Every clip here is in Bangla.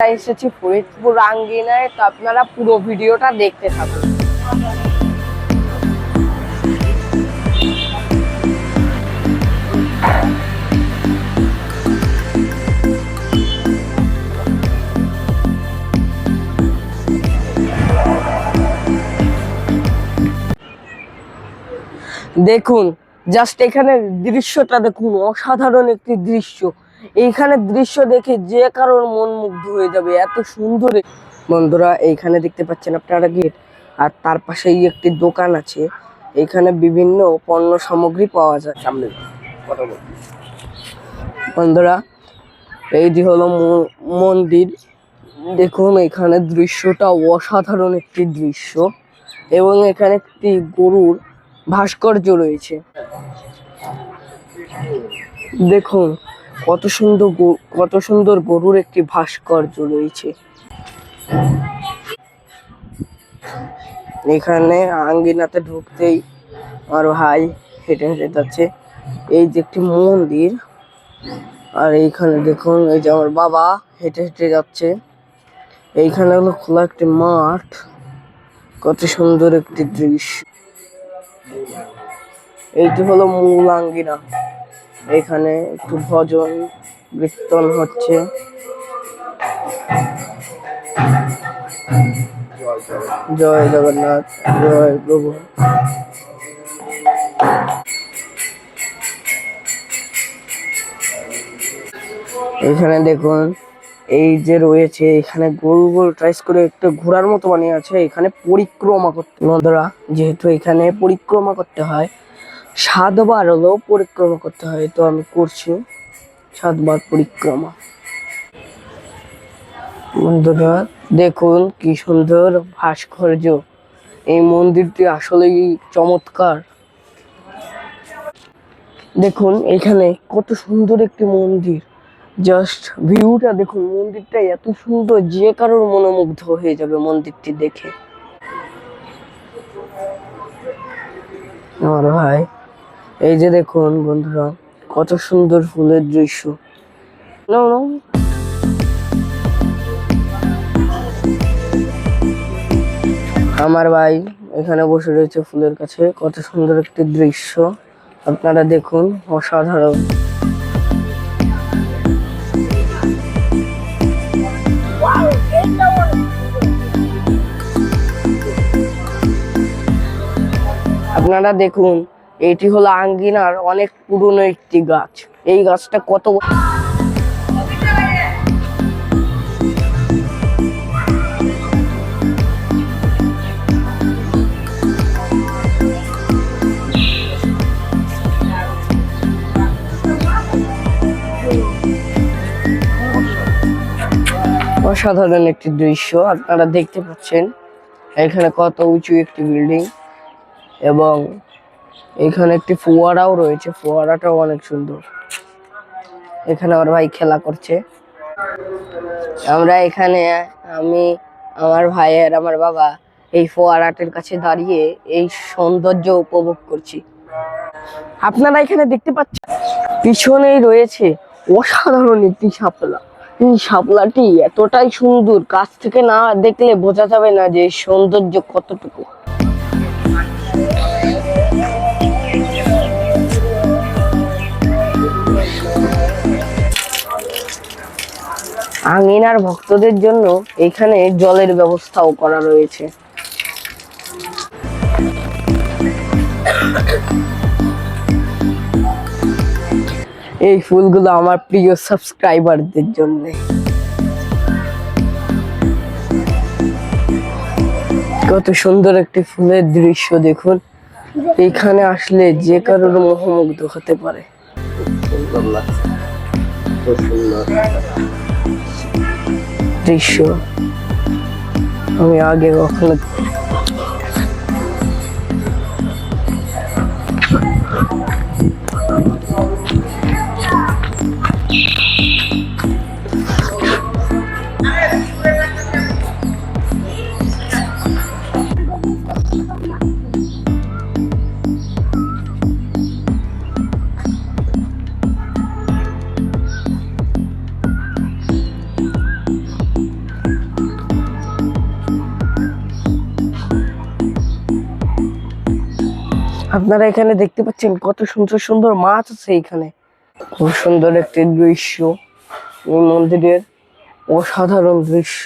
এসেছি ফরিদপুর আঙ্গিনায়, তো আপনারা পুরো ভিডিওটা দেখতে থাকুন। দেখুন, জাস্ট এখানে দৃশ্যটা দেখুন, অসাধারণ একটি দৃশ্য। এইখানে দৃশ্য দেখে যে কারোর মন মুগ্ধ হয়ে যাবে, এত সুন্দর। বন্ধুরা, এইখানে দেখতে পাচ্ছেন আপনারা গেট, আর তার পাশেই একটি দোকান আছে। এখানে বিভিন্ন পণ্য সামগ্রী পাওয়া যায়। সামনে বন্ধুরা, এইটি হলো মন্দির। দেখুন, এখানে দৃশ্যটা অসাধারণ একটি দৃশ্য, এবং এখানে একটি গরুর ভাস্কর্য রয়েছে। দেখুন কত সুন্দর গরুর একটি ভাস্কর্য রয়েছে। এখানে আঙ্গিনাতে ঢুকতেই আমার ভাই হেঁটে হেঁটে যাচ্ছে। এই যে একটি মন্দির, আর এইখানে দেখুন এই যে আমার বাবা হেঁটে হেঁটে যাচ্ছে। এইখানে হলো খোলা একটি মাঠ, কত সুন্দর একটি দৃশ্য। এইটি হলো মূল আঙ্গিনা। এখানে একটু ভজন কীর্তন হচ্ছে। জয় জগন্নাথ, জয় প্রভু। এখানে দেখুন, এই যে রয়েছে, এখানে গোল গোল ট্রাইস করে একটা ঘোড়ার মতো বানিয়ে আছে। এখানে পরিক্রমা করতে, বন্ধুরা যেহেতু এখানে পরিক্রমা করতে হয়, 7 বার হলেও পরিক্রমা করতে হয়, তো আমি করছি 7 বার পরিক্রমা। বন্ধুরা দেখুন কি সুন্দর ভাস্কর্য, এই মন্দিরটি আসলেই চমৎকার। দেখুন এখানে কত সুন্দর একটি মন্দির, জাস্ট ভিউটা দেখুন। মন্দিরটা এত সুন্দর, যে কারোর মনোমুগ্ধ হয়ে যাবে মন্দিরটি দেখে। আমার ভাই, এই যে দেখুন বন্ধুরা, কত সুন্দর ফুলের দৃশ্য। আমার ভাই এখানে বসে রয়েছে ফুলের কাছে, কত সুন্দর একটি দৃশ্য। আপনারা দেখুন, অসাধারণ। আপনারা দেখুন, এটি হলো আঙ্গিনার অনেক পুরনো একটি গাছ। এই গাছটা কত অসাধারণ একটি দৃশ্য আপনারা দেখতে পাচ্ছেন। এখানে কত উঁচু একটি বিল্ডিং, এবং এখানে একটি ফোয়ারাও রয়েছে। ফোয়ারাটাও অনেক সুন্দর। এখানে আমার ভাই খেলা করছে। আমরা এখানে, আমি, আমার ভাই আর আমার বাবা এই ফোয়ারাটির কাছে দাঁড়িয়ে এই সৌন্দর্য উপভোগ করছি। আপনারা এখানে দেখতে পাচ্ছেন, পিছনেই রয়েছে অসাধারণ একটি শাপলা। এই শাপলাটি এতটাই সুন্দর, কাছ থেকে না দেখলে বোঝা যাবে না যে সৌন্দর্য কতটুকু। আঙ্গিনার ভক্তদের জন্য এখানে জলের ব্যবস্থাও করা রয়েছে। এই ফুলগুলো আমার প্রিয় সাবস্ক্রাইবারদের জন্য। কত সুন্দর একটি ফুলের দৃশ্য দেখুন। এখানে আসলে যে কারোর মোহমুগ্ধ হতে পারে। দৃশ্য আমি আগে কখনো আপনারা এখানে দেখতে পাচ্ছেন কত সুন্দর সুন্দর মাছ আছে এখানে। খুব সুন্দর একটি দৃশ্য, এই মন্দিরের অসাধারণ দৃশ্য।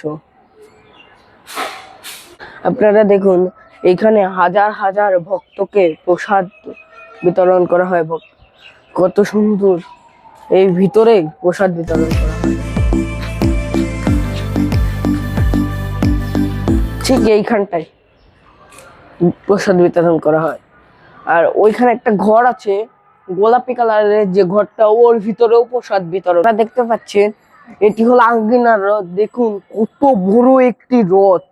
আপনারা দেখুন এখানে হাজার হাজার ভক্তকে প্রসাদ বিতরণ করা হয়। কত সুন্দর, এই ভিতরে প্রসাদ বিতরণ করা হয় ঠিক এইখানটায় প্রসাদ বিতরণ করা হয়। আর ওইখানে একটা ঘর আছে গোলাপি কালারের, যে ঘরটা ওর ভিতরেও প্রসাদ বিতরণ। দেখতে পাচ্ছেন এটি হলো আঙ্গিনার রথ। দেখুন কত বড় একটি রথ।